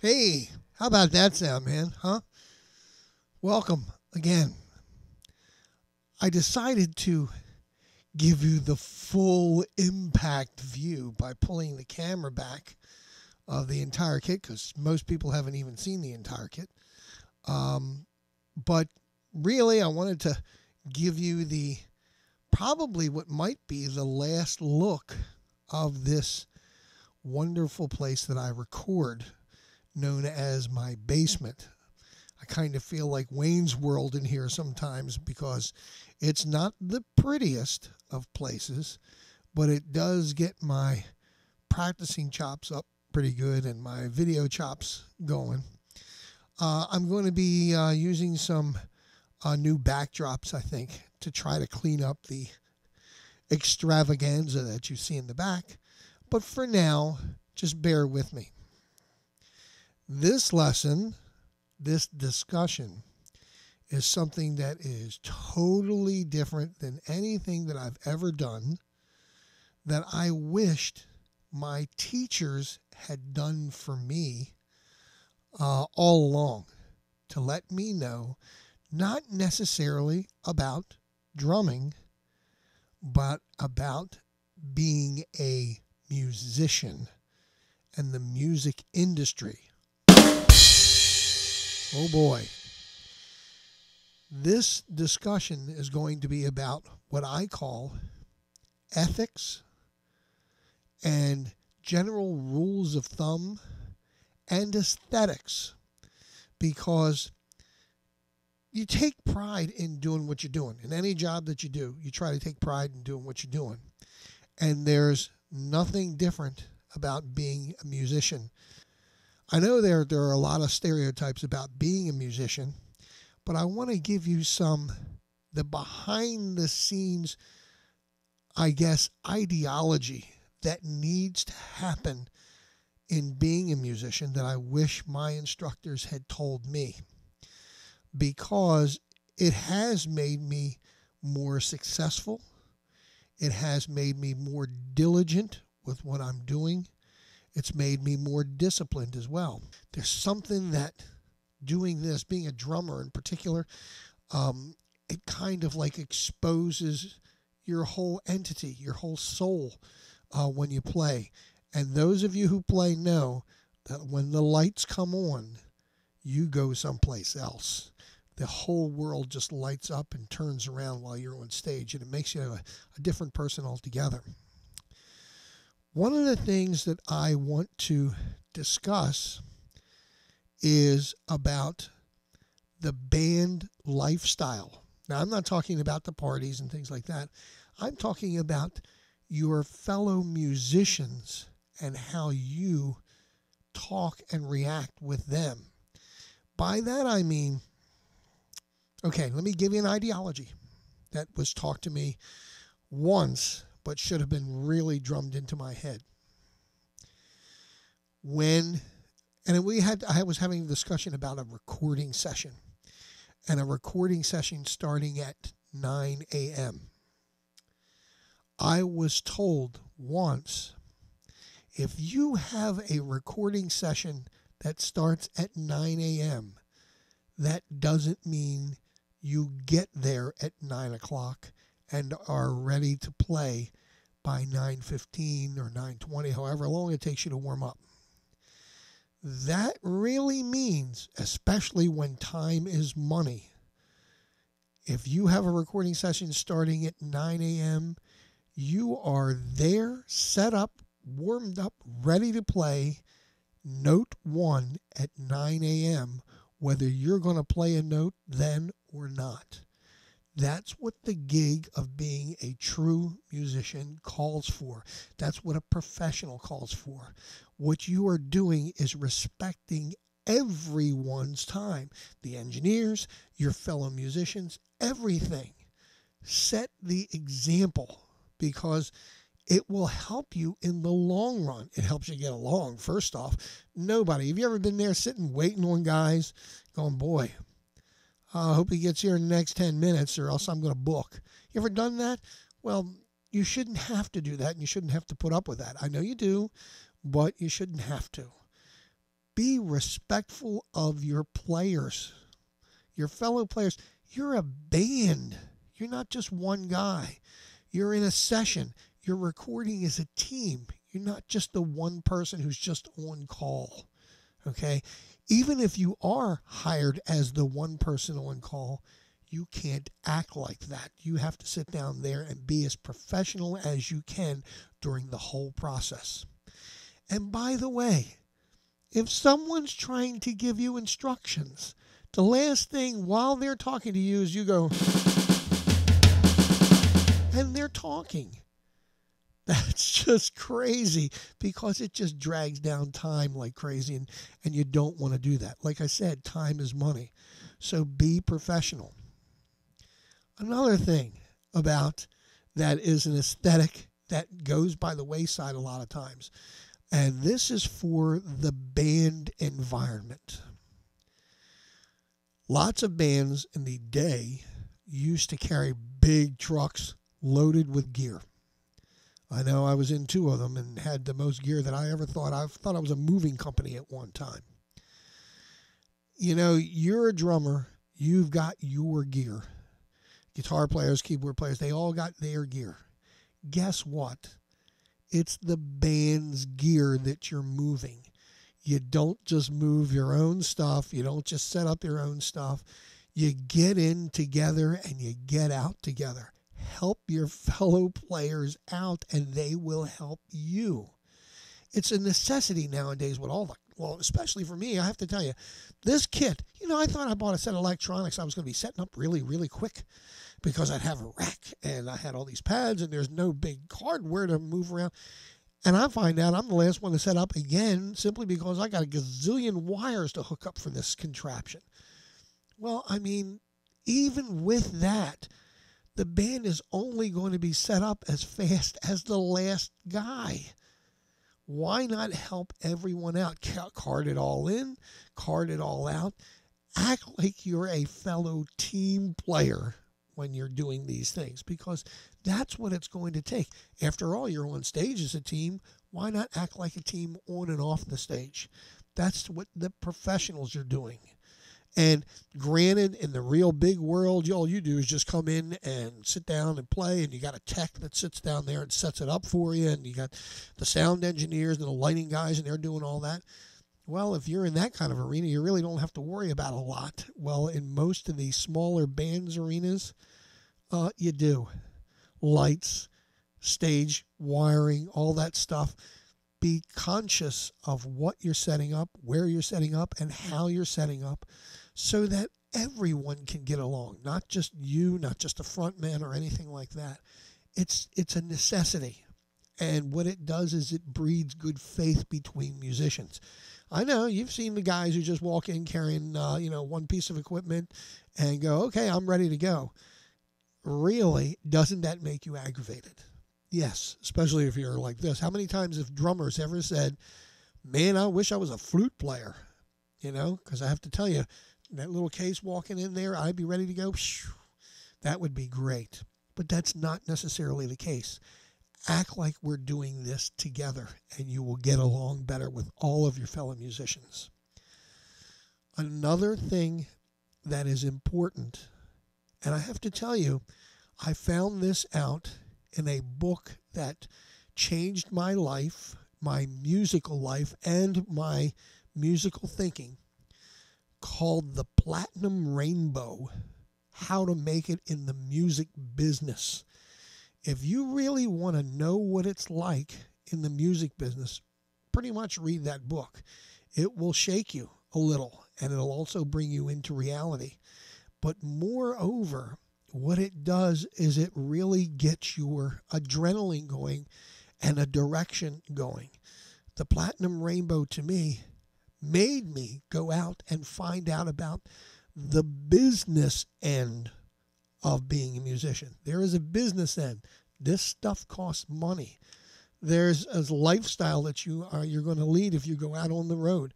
Hey, how about that sound, man? Huh? Welcome again. I decided to give you the full impact view by pulling the camera back of the entire kit because most people haven't even seen the entire kit. But really, I wanted to give you the probably what might be the last look of this wonderful place that I record, known as my basement. I kind of feel like Wayne's World in here sometimes because it's not the prettiest of places, but it does get my practicing chops up pretty good and my video chops going. I'm going to be using some new backdrops, I think, to try to clean up the extravaganza that you see in the back. But for now, just bear with me. This lesson, this discussion, is something that is totally different than anything that I've ever done, that I wished my teachers had done for me all along, to let me know not necessarily about drumming, but about being a musician and the music industry. Oh boy. This discussion is going to be about what I call ethics and general rules of thumb and aesthetics, because you take pride in doing what you're doing. In any job that you do, you try to take pride in doing what you're doing. And there's nothing different about being a musician. I know there are a lot of stereotypes about being a musician, but I want to give you the behind the scenes, I guess, ideology that needs to happen in being a musician that I wish my instructors had told me, because it has made me more successful. It has made me more diligent with what I'm doing. It's made me more disciplined as well. There's something that doing this, being a drummer in particular, it kind of like exposes your whole entity, your whole soul when you play. And those of you who play know that when the lights come on, you go someplace else. The whole world just lights up and turns around while you're on stage, and it makes you a different person altogether. One of the things that I want to discuss is about the band lifestyle. Now, I'm not talking about the parties and things like that. I'm talking about your fellow musicians and how you talk and react with them. By that I mean, okay, let me give you an ideology that was taught to me once, but should have been really drummed into my head. I was having a discussion about a recording session, and a recording session starting at 9 a.m. I was told once, if you have a recording session that starts at 9 a.m., that doesn't mean you get there at 9 o'clock and are ready to play by 9:15 or 9:20, however long it takes you to warm up. That really means, especially when time is money, if you have a recording session starting at 9 a.m., you are there, set up, warmed up, ready to play note 1 at 9 a.m., whether you're going to play a note then or not. That's what the gig of being a true musician calls for. That's what a professional calls for. What you are doing is respecting everyone's time. The engineers, your fellow musicians, everything. Set the example, because it will help you in the long run. It helps you get along, first off. Have you ever been there sitting waiting on guys going, boy, I hope he gets here in the next 10 minutes or else I'm going to book. You ever done that? Well, you shouldn't have to do that, and you shouldn't have to put up with that. I know you do, but you shouldn't have to. Be respectful of your players, your fellow players. You're a band. You're not just one guy. You're in a session. You're recording as a team. You're not just the one person who's just on call. Okay? Even if you are hired as the one person on call, you can't act like that. You have to sit down there and be as professional as you can during the whole process. And by the way, if someone's trying to give you instructions, the last thing while they're talking to you is you go, and they're talking. That's just crazy because it just drags down time like crazy, and you don't want to do that. Like I said, time is money. So be professional. Another thing about that is an aesthetic that goes by the wayside a lot of times, and this is for the band environment. Lots of bands in the day used to carry big trucks loaded with gear. I know I was in 2 of them and had the most gear that I ever thought. I thought I was a moving company at one time. You know, you're a drummer. You've got your gear. Guitar players, keyboard players, they all got their gear. Guess what? It's the band's gear that you're moving. You don't just move your own stuff. You don't just set up your own stuff. You get in together and you get out together. Help your fellow players out and they will help you. It's a necessity nowadays with all the, well, especially for me, I have to tell you, this kit, you know, I thought I bought a set of electronics I was going to be setting up really, really quick because I'd have a rack and I had all these pads and there's no big hardware to move around. And I find out I'm the last one to set up again simply because I got a gazillion wires to hook up for this contraption. Well, I mean, even with that, the band is only going to be set up as fast as the last guy. Why not help everyone out? Card it all in, card it all out. Act like you're a fellow team player when you're doing these things because that's what it's going to take. After all, you're on stage as a team. Why not act like a team on and off the stage? That's what the professionals are doing. And granted, in the real big world, all you do is just come in and sit down and play, and you got a tech that sits down there and sets it up for you, and you got the sound engineers and the lighting guys, and they're doing all that. Well, if you're in that kind of arena, you really don't have to worry about a lot. Well, in most of these smaller bands arenas, you do. Lights, stage, wiring, all that stuff. Be conscious of what you're setting up, where you're setting up, and how you're setting up so that everyone can get along. Not just you, not just the front man or anything like that. It's a necessity. And what it does is it breeds good faith between musicians. I know you've seen the guys who just walk in carrying, one piece of equipment and go, okay, I'm ready to go. Really, doesn't that make you aggravated? Yes, especially if you're like this. How many times have drummers ever said, man, I wish I was a flute player? You know, because I have to tell you, that little case walking in there, I'd be ready to go. That would be great. But that's not necessarily the case. Act like we're doing this together, and you will get along better with all of your fellow musicians. Another thing that is important, and I have to tell you, I found this out in a book that changed my life, my musical life, and my musical thinking, called The Platinum Rainbow, How to Make It in the Music Business. If you really want to know what it's like in the music business, pretty much read that book. It will shake you a little, and it'll also bring you into reality. But moreover, what it does is it really gets your adrenaline going and a direction going. The Platinum Rainbow, to me, made me go out and find out about the business end of being a musician. There is a business end. This stuff costs money. There's a lifestyle that you're going to lead if you go out on the road.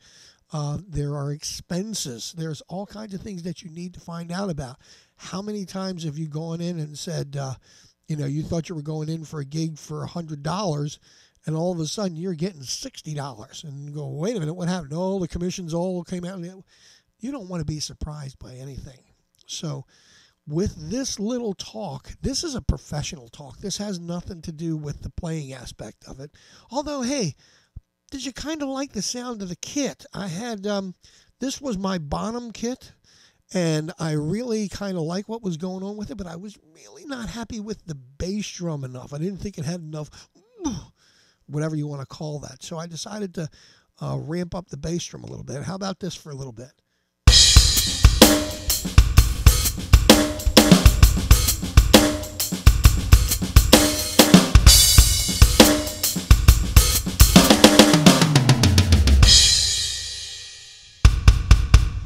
There are expenses. There's all kinds of things that you need to find out about. How many times have you gone in and said, you thought you were going in for a gig for $100, and all of a sudden you're getting $60 and you go, wait a minute, what happened? Oh, the commissions all came out. You don't want to be surprised by anything. So with this little talk, this is a professional talk. This has nothing to do with the playing aspect of it. Although, hey, did you kind of like the sound of the kit? I had, this was my bottom kit, and I really kind of like what was going on with it, but I was really not happy with the bass drum enough. I didn't think it had enough, whatever you want to call that. So I decided to ramp up the bass drum a little bit. How about this for a little bit?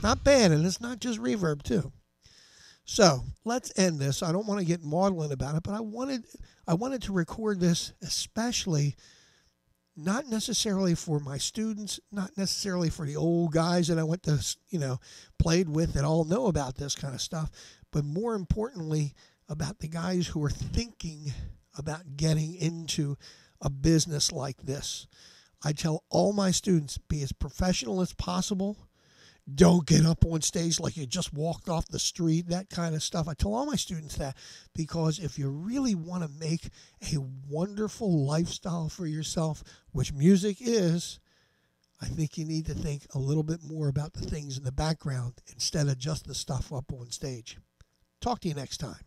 Not bad, and it's not just reverb too. So let's end this. I don't want to get maudlin about it, but I wanted to record this especially, not necessarily for my students, not necessarily for the old guys that I went to, played with that all know about this kind of stuff, but more importantly about the guys who are thinking about getting into a business like this. I tell all my students, be as professional as possible. Don't get up on stage like you just walked off the street, that kind of stuff. I tell all my students that, because if you really want to make a wonderful lifestyle for yourself, which music is, I think you need to think a little bit more about the things in the background instead of just the stuff up on stage. Talk to you next time.